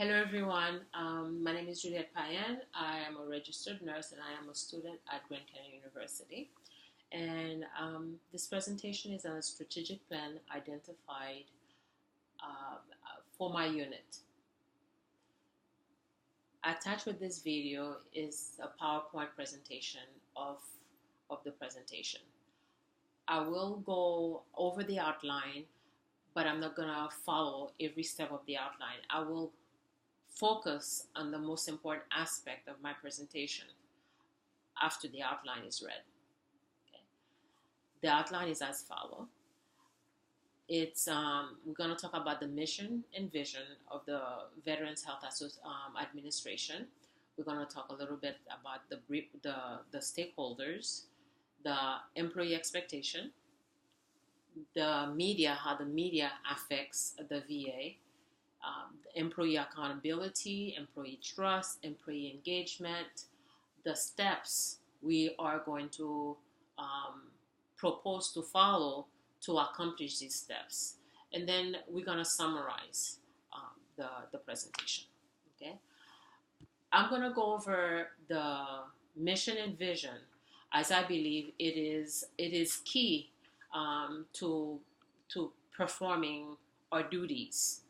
Hello, everyone. My name is Juliette Payan. I am a registered nurse and I am a student at Grand Canyon University. And this presentation is on a strategic plan identified for my unit. Attached with this video is a PowerPoint presentation of the presentation. I will go over the outline, but I'm not going to follow every step of the outline. I will focus on the most important aspect of my presentation after the outline is read. Okay. The outline is as follows. We're going to talk about the mission and vision of the Veterans Health Administration. We're going to talk a little bit about the stakeholders, the employee expectation, the media, how the media affects the VA, employee accountability, employee trust, employee engagement, the steps we are going to propose to follow to accomplish these steps. And then we're going to summarize the presentation. Okay, I'm going to go over the mission and vision, as I believe it is key to performing our duties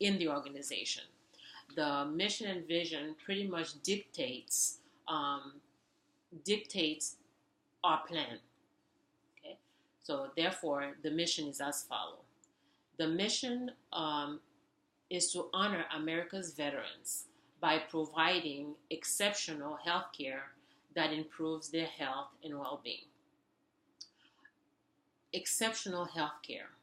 in the organization. The mission and vision pretty much dictates our plan. Okay, so therefore the mission is as follows. The mission is to honor America's veterans by providing exceptional health care that improves their health and well-being. Exceptional health care.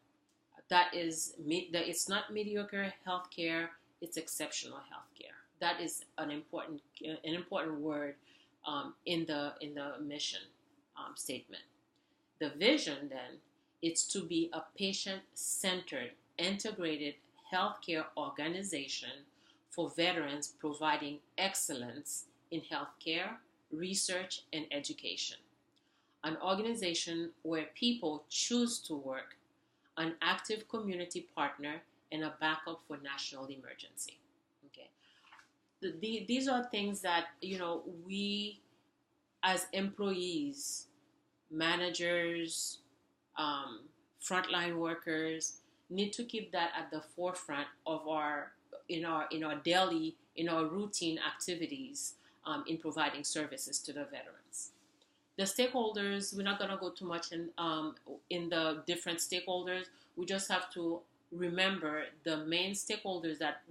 It's not mediocre health care, it's exceptional health care. That is an important word in the mission statement. The vision then is to be a patient-centered, integrated healthcare organization for veterans, providing excellence in healthcare, research, and education. An organization where people choose to work, an active community partner, and a backup for national emergency. Okay, these are things that we as employees, managers, frontline workers need to keep that at the forefront of our routine activities in providing services to the veterans. The stakeholders, we're not going to go too much in the different stakeholders. We just have to remember the main stakeholders that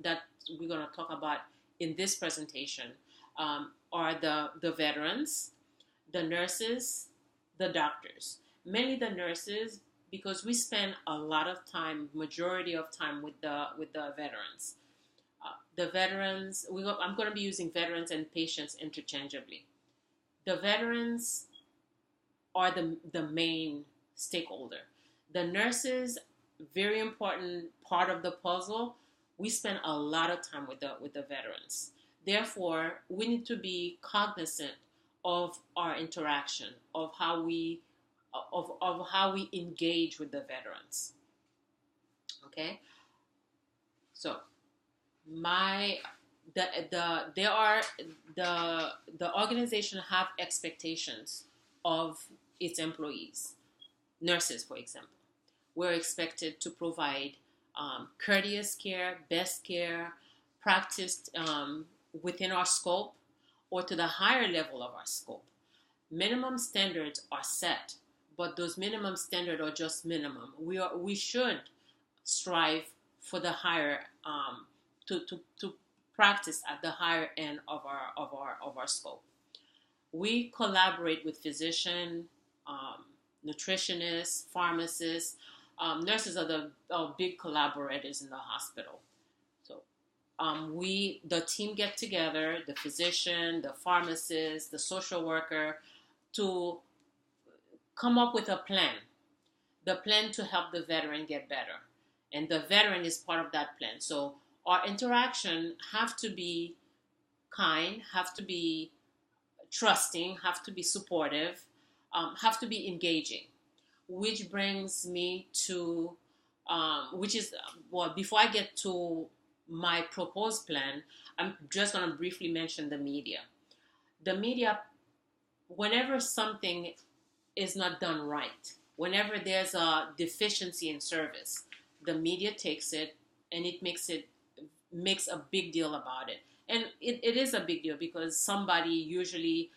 we're going to talk about in this presentation are the veterans, the nurses, the doctors. Mainly the nurses, because we spend a lot of time, majority of time with the veterans. The veterans, I'm going to be using veterans and patients interchangeably. The veterans are the main stakeholder. The nurses, very important part of the puzzle. We spend a lot of time with the veterans. Therefore, we need to be cognizant of our interaction, of how we engage with the veterans. Okay, so the organization have expectations of its employees. Nurses, for example, we're expected to provide courteous care, best care, practiced within our scope or to the higher level of our scope. Minimum standards are set, but those minimum standards are just minimum. We should strive for the higher to practice at the higher end of our scope. We collaborate with physicians, nutritionists, pharmacists. Nurses are the big collaborators in the hospital. So the team get together, the physician, the pharmacist, the social worker, to come up with a plan. The plan to help the veteran get better. And the veteran is part of that plan. So our interaction have to be kind, have to be trusting, have to be supportive, have to be engaging, which brings me to which is, well, before I get to my proposed plan, I'm just going to briefly mention the media. The media, whenever something is not done right, whenever there's a deficiency in service, the media takes it and it makes a big deal about it. And it is a big deal because somebody usually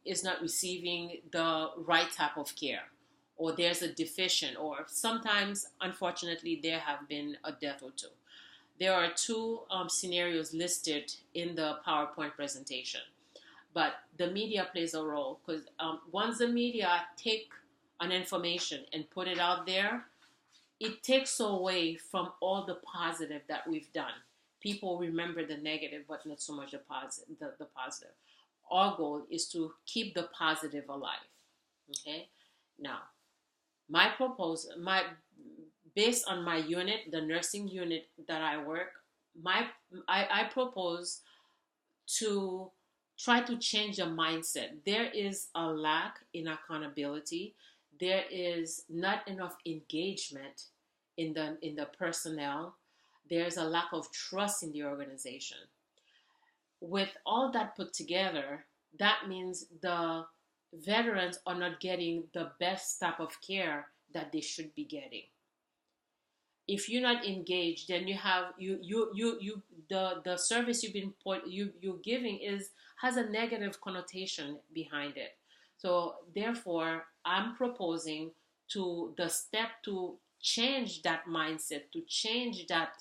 is not receiving the right type of care, or there's a deficient, or sometimes, unfortunately, there have been a death or two. There are two scenarios listed in the PowerPoint presentation, but the media plays a role because once the media take an information and put it out there, it takes away from all the positive that we've done. People remember the negative, but not so much the positive. The positive. Our goal is to keep the positive alive. Okay. Now, my proposal, my based on my unit, the nursing unit that I work, I propose to try to change the mindset. There is a lack in accountability. There is not enough engagement in the personnel. There's a lack of trust in the organization. With all that put together, that means the veterans are not getting the best type of care that they should be getting. If you're not engaged, then you have the service you're giving is has a negative connotation behind it. So therefore, I'm proposing to the step to change that mindset, to change that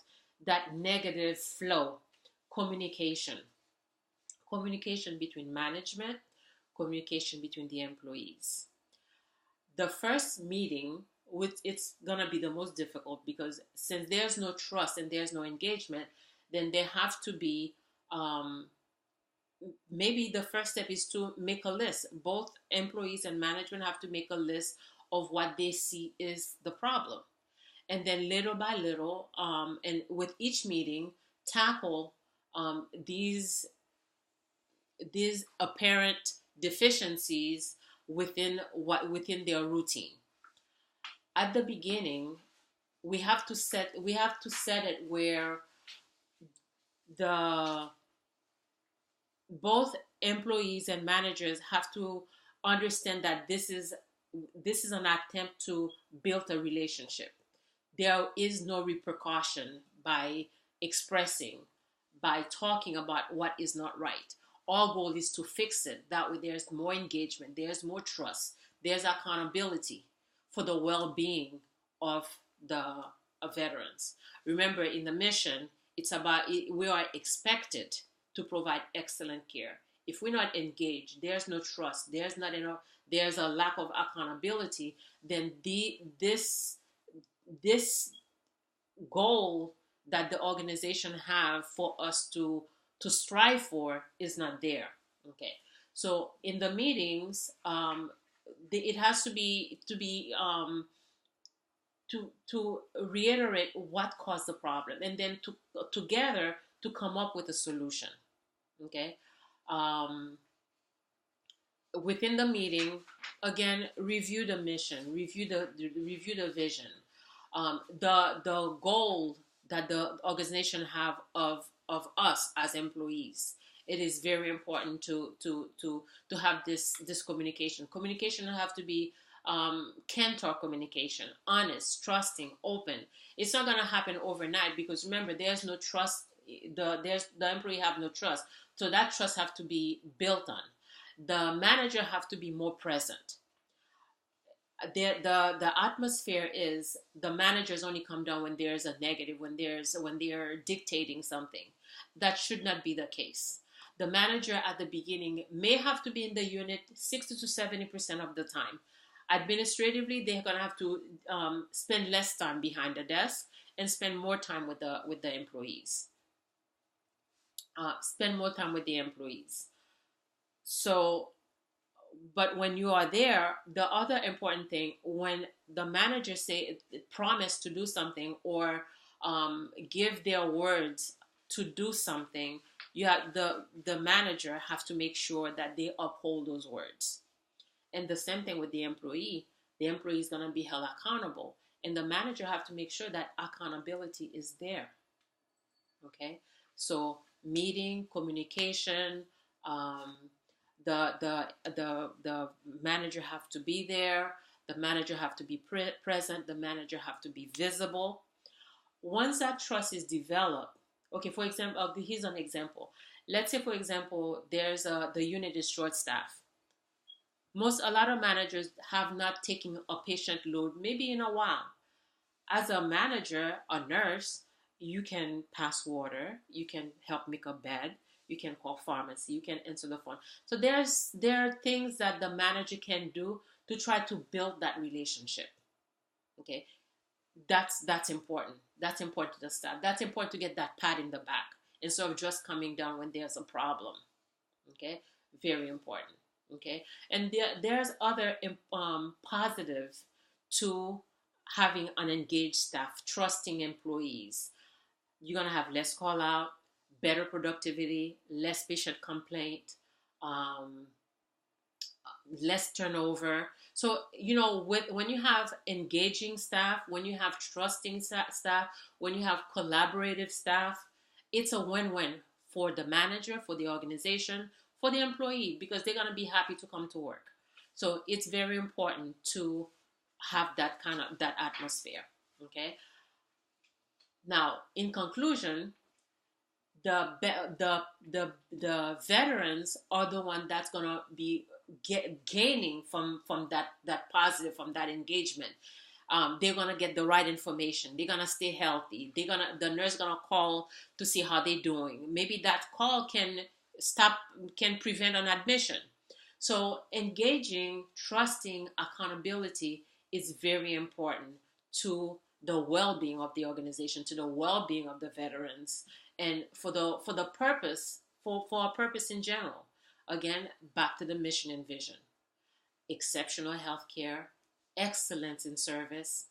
negative flow. Communication, communication between management, communication between the employees. The first meeting, which it's gonna be the most difficult, because since there's no trust and there's no engagement, then there have to be maybe the first step is to make a list. Both employees and management have to make a list of what they see is the problem, and then little by little, and with each meeting, tackle these apparent deficiencies within their routine. At the beginning, we have to set it where the both employees and managers have to understand that this is an attempt to build a relationship. There is no repercussion by expressing, by talking about what is not right. Our goal is to fix it. That way there's more engagement, there's more trust, there's accountability for the well-being of the veterans. Remember, in the mission, it's about we are expected to provide excellent care. If we're not engaged, there's no trust, there's not enough, there's a lack of accountability, then this goal that the organization have for us to strive for is not there. Okay, so in the meetings, it has to be to reiterate what caused the problem, and then to together to come up with a solution. Okay, within the meeting, again, review the mission, review the vision, the goal that the organization have of us as employees. It is very important to have this communication. Communication have to be Cantor communication, honest, trusting, open. It's not going to happen overnight, because remember, there's no trust. The employee have no trust, so that trust have to be built on. The manager have to be more present. The atmosphere is the managers only come down when there's a negative, when they're dictating something. That should not be the case. The manager at the beginning may have to be in the unit 60 to 70% of the time. Administratively, they're gonna have to spend less time behind the desk and spend more time with the employees. Spend more time with the employees. So, but when you are there, the other important thing, when the manager say promise to do something, or give their words to do something, you have the manager have to make sure that they uphold those words. And the same thing with the employee. The employee is going to be held accountable. and the manager have to make sure that accountability is there. Okay, so meeting, communication, um, the manager have to be there. The manager have to be present. The manager have to be visible. Once that trust is developed, okay, for example, here's an example. Let's say, for example, the unit is short staff. A lot of managers have not taken a patient load maybe in a while. As a manager, a nurse, you can pass water, you can help make a bed, you can call pharmacy, you can answer the phone. So there are things that the manager can do to try to build that relationship. Okay, that's important. That's important to the staff. That's important to get that pat in the back instead of just coming down when there's a problem. Okay, very important. Okay, and there's other positives to having an engaged staff, trusting employees. You're gonna have less call out, better productivity, less patient complaint, um, less turnover. So when you have engaging staff, when you have trusting staff, when you have collaborative staff, it's a win-win for the manager, for the organization, for the employee, because they're going to be happy to come to work. So it's very important to have that atmosphere. Okay, now in conclusion, the veterans are the one that's going to be gaining from that positive, from that engagement. They're gonna get the right information. They're gonna stay healthy. The nurse gonna call to see how they're doing. Maybe that call can prevent an admission. So engaging, trusting, accountability is very important to the well-being of the organization, to the well-being of the veterans, and for a purpose in general. Again, back to the mission and vision: exceptional healthcare, excellence in service,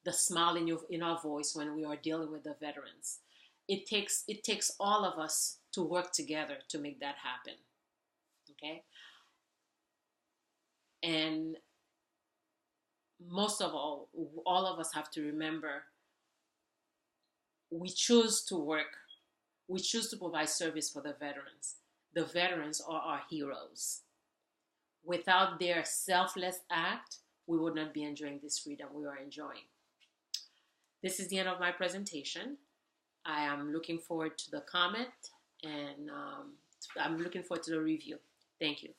the smile in our voice when we are dealing with the veterans. It takes all of us to work together to make that happen. Okay, and most of all of us have to remember, we choose to work, we choose to provide service for the veterans. The veterans are our heroes. Without their selfless act, we would not be enjoying this freedom we are enjoying. This is the end of my presentation. I am looking forward to the comment, and I'm looking forward to the review. Thank you.